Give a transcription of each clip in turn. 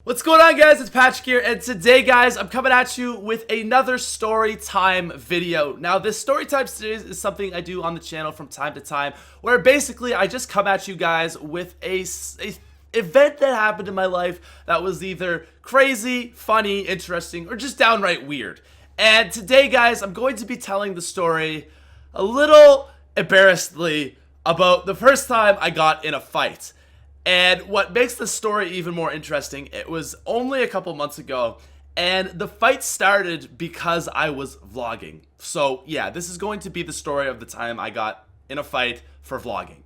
What's going on, guys? It's Patrick here, and today, guys, I'm coming at you with another story time video. Now, this story time series is something I do on the channel from time to time, where basically I just come at you guys with a event that happened in my life that was either crazy, funny, interesting, or just downright weird. And today, guys, I'm going to be telling the story a little embarrassedly about the first time I got in a fight. And what makes the story even more interesting, it was only a couple months ago, and the fight started because I was vlogging. So yeah, this is going to be the story of the time I got in a fight for vlogging.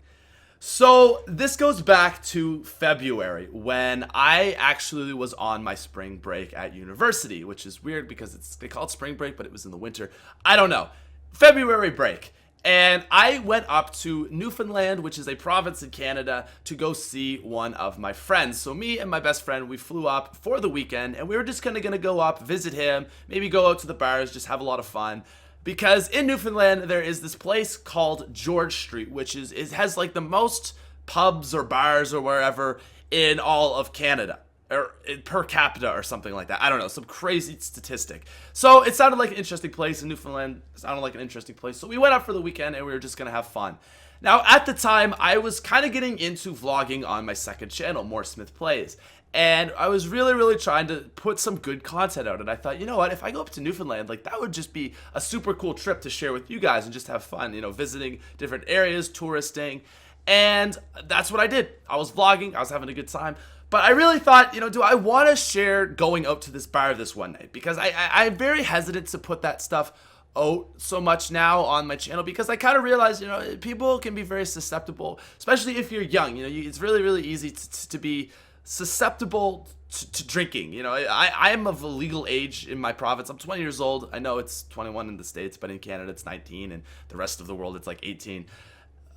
So this goes back to February, when I actually was on my spring break at university, which is weird because they call it spring break, but it was in the winter. I don't know. February break. And I went up to Newfoundland, which is a province in Canada, to go see one of my friends. So me and my best friend, we flew up for the weekend, and we were just kind of going to go up, visit him, maybe go out to the bars, just have a lot of fun. Because in Newfoundland, there is this place called George Street, which has like the most pubs or bars or wherever in all of Canada. Or per capita or something like that. I don't know, some crazy statistic. So it sounded like an interesting place in Newfoundland. It sounded like an interesting place. So we went out for the weekend and we were just going to have fun. Now, at the time, I was kind of getting into vlogging on my second channel, SmithSquad. And I was really trying to put some good content out. And I thought, you know what, if I go up to Newfoundland, like that would just be a super cool trip to share with you guys and just have fun, you know, visiting different areas, touristing. And that's what I did. I was vlogging. I was having a good time. But I really thought, you know, do I want to share going out to this bar this one night? Because I'm very hesitant to put that stuff out so much now on my channel, because I kind of realize, you know, people can be very susceptible, especially if you're young. You know, it's really easy to be susceptible to drinking. You know, I am of a legal age in my province. I'm 20 years old. I know it's 21 in the States, but in Canada it's 19, and the rest of the world it's like 18.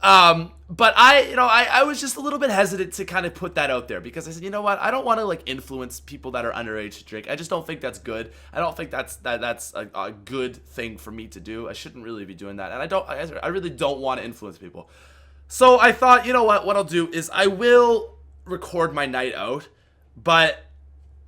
But I was just a little bit hesitant to kind of put that out there, because I said, you know what, I don't want to like influence people that are underage to drink. I just don't think that's good. I don't think that's a good thing for me to do. I shouldn't really be doing that. And I really don't want to influence people. So I thought, you know what I'll do is I will record my night out, but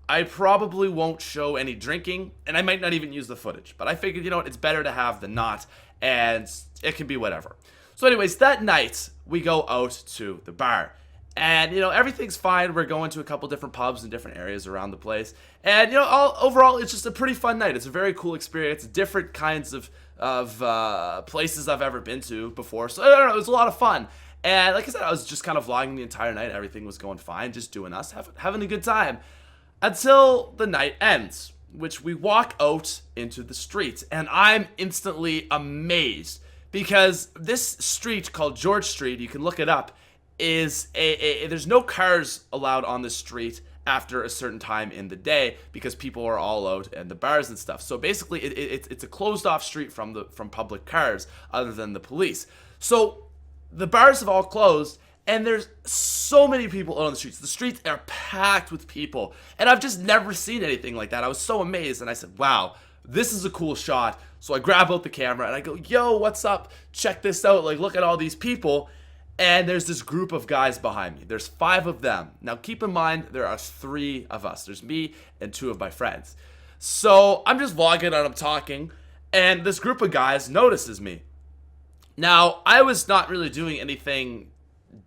I probably won't show any drinking, and I might not even use the footage. But I figured, you know what, it's better to have than not, and it can be whatever. So anyways, that night, we go out to the bar. And, you know, everything's fine. We're going to a couple different pubs in different areas around the place. And, you know, overall, it's just a pretty fun night. It's a very cool experience. Different kinds of places I've ever been to before. So, I don't know, it was a lot of fun. And like I said, I was just kind of vlogging the entire night. Everything was going fine, just doing us, having a good time. Until the night ends, which we walk out into the street. And I'm instantly amazed. Because this street called George Street, you can look it up, is there's no cars allowed on this street after a certain time in the day, because people are all out and the bars and stuff. So basically, it's a closed off street from public cars, other than the police. So the bars have all closed, and there's so many people out on the streets. The streets are packed with people, and I've just never seen anything like that. I was so amazed, and I said, wow, this is a cool shot. So I grab out the camera and I go, yo, what's up? Check this out. Like, look at all these people. And there's this group of guys behind me. There's 5 of them. Now, keep in mind, there are 3 of us. There's me and 2 of my friends. So I'm just vlogging and I'm talking, and this group of guys notices me. Now, I was not really doing anything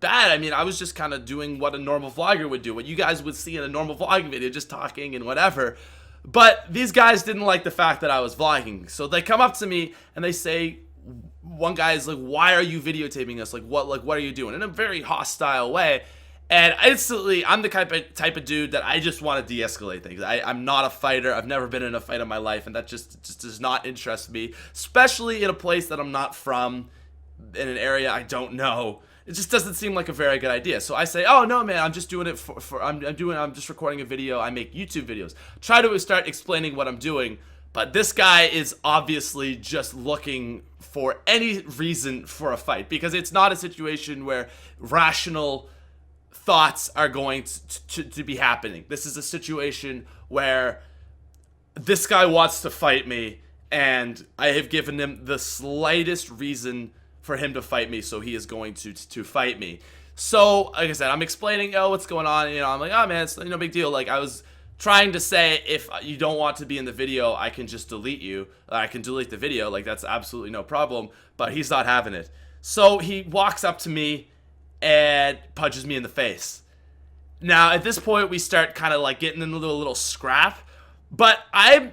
bad. I mean, I was just kind of doing what a normal vlogger would do, what you guys would see in a normal vlogging video, just talking and whatever. But these guys didn't like the fact that I was vlogging. So they come up to me and they say, one guy is like, why are you videotaping us? Like, what are you doing? In a very hostile way. And instantly, I'm the type of dude that I just want to de-escalate things. I'm not a fighter. I've never been in a fight in my life, and that just does not interest me, especially in a place that I'm not from, in an area I don't know. It just doesn't seem like a very good idea. So I say, oh no, man, I'm just doing it I'm just recording a video. I make YouTube videos. Try to start explaining what I'm doing, but this guy is obviously just looking for any reason for a fight, because it's not a situation where rational thoughts are going to be happening. This is a situation where this guy wants to fight me, and I have given him the slightest reason for him to fight me, so he is going to fight me. So, like I said, I'm explaining, oh, what's going on, you know, I'm like, oh, man, it's no big deal. Like, I was trying to say, if you don't want to be in the video, I can just delete you. I can delete the video. Like, that's absolutely no problem. But he's not having it. So he walks up to me and punches me in the face. Now, at this point, we start kind of like getting into a little scrap. But I'm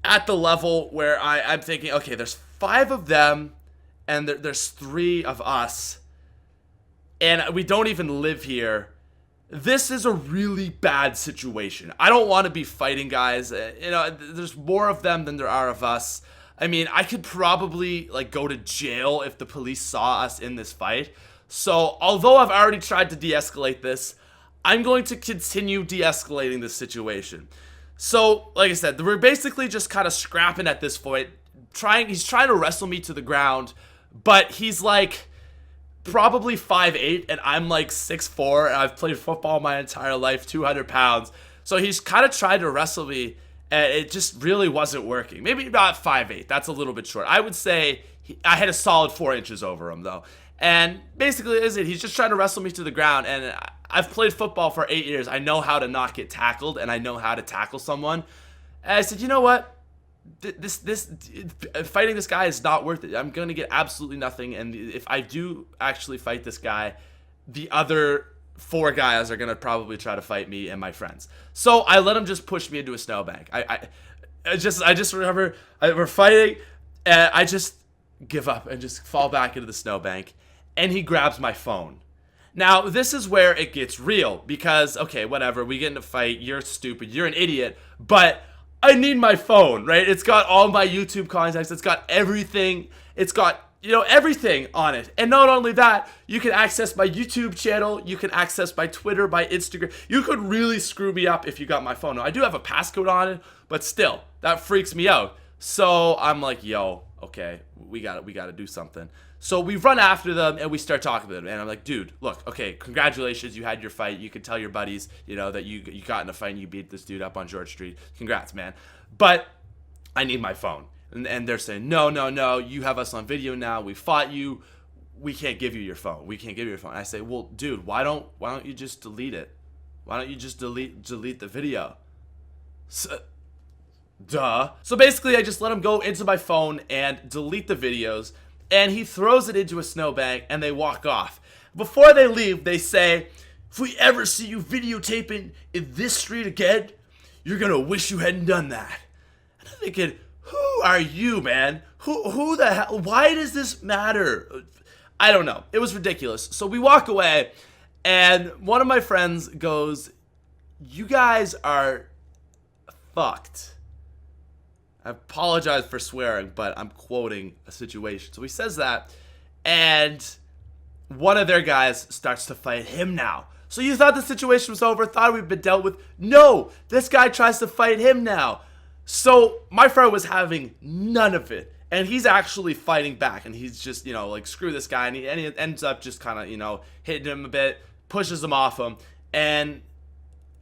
at the level where I'm thinking, okay, there's 5 of them and there's 3 of us. And we don't even live here. This is a really bad situation. I don't want to be fighting guys. You know, there's more of them than there are of us. I mean, I could probably like go to jail if the police saw us in this fight. So, although I've already tried to de-escalate this, I'm going to continue de-escalating this situation. So, like I said, we're basically just kind of scrapping at this point. He's trying to wrestle me to the ground, but he's like probably 5'8", and I'm like 6'4", and I've played football my entire life, 200 pounds. So he's kind of tried to wrestle me, and it just really wasn't working. Maybe not 5'8", that's a little bit short. I would say I had a solid 4 inches over him, though. And basically, he's just trying to wrestle me to the ground, and I've played football for 8 years. I know how to not get tackled, and I know how to tackle someone. And I said, you know what? Fighting this guy is not worth it. I'm going to get absolutely nothing, and if I do actually fight this guy, the other 4 guys are going to probably try to fight me and my friends. So I let him just push me into a snowbank. I just remember we're fighting, and I just give up and just fall back into the snowbank, and he grabs my phone. Now, this is where it gets real, because, okay, whatever, we get in a fight, you're stupid, you're an idiot, but I need my phone, right? It's got all my YouTube contacts, it's got everything, it's got, you know, everything on it. And not only that, you can access my YouTube channel, you can access my Twitter, my Instagram. You could really screw me up if you got my phone. Now, I do have a passcode on it, but still, that freaks me out. So I'm like, yo, okay, we gotta do something. So we run after them and we start talking to them. And I'm like, dude, look, okay, congratulations, you had your fight. You can tell your buddies, you know, that you got in a fight and you beat this dude up on George Street. Congrats, man. But I need my phone. And they're saying, no, you have us on video now. We fought you. We can't give you your phone. We can't give you your phone. And I say, well, dude, why don't you just delete it? Why don't you just delete the video? Duh. So basically, I just let him go into my phone and delete the videos, and he throws it into a snowbank, and they walk off. Before they leave, they say, if we ever see you videotaping in this street again, you're gonna wish you hadn't done that. And I'm thinking, who are you, man? Who the hell? Why does this matter? I don't know. It was ridiculous. So we walk away, and one of my friends goes, you guys are fucked. I apologize for swearing, but I'm quoting a situation. So he says that, and one of their guys starts to fight him now. So you thought the situation was over, thought we'd been dealt with. No, this guy tries to fight him now. So my friend was having none of it, and he's actually fighting back, and he's just, you know, like, screw this guy, and he ends up just kind of, you know, hitting him a bit, pushes him off him, and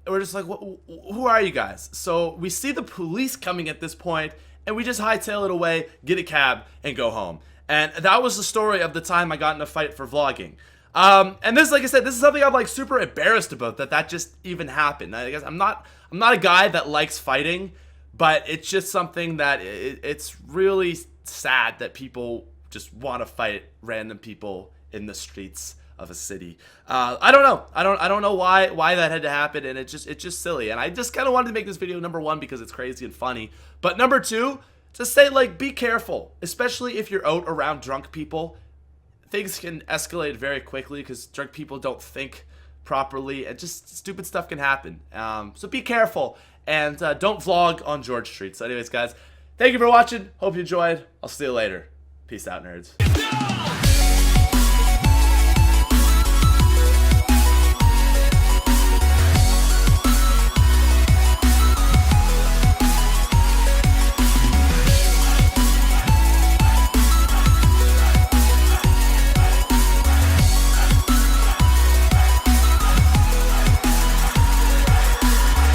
we're just like, who are you guys? So we see the police coming at this point, and we just hightail it away, get a cab, and go home. And that was the story of the time I got in a fight for vlogging. And this, like I said, this is something I'm like super embarrassed about, that just even happened. I guess I'm not a guy that likes fighting, but it's just something that it's really sad that people just want to fight random people in the streets of a city. I don't know. I don't know why that had to happen, and it's just silly. And I just kind of wanted to make this video, number one, because it's crazy and funny, but number two, to say, like, be careful, especially if you're out around drunk people. Things can escalate very quickly because drunk people don't think properly, and just stupid stuff can happen. So be careful, and don't vlog on George Street. So anyways, guys, thank you for watching. Hope you enjoyed. I'll see you later. Peace out, nerds.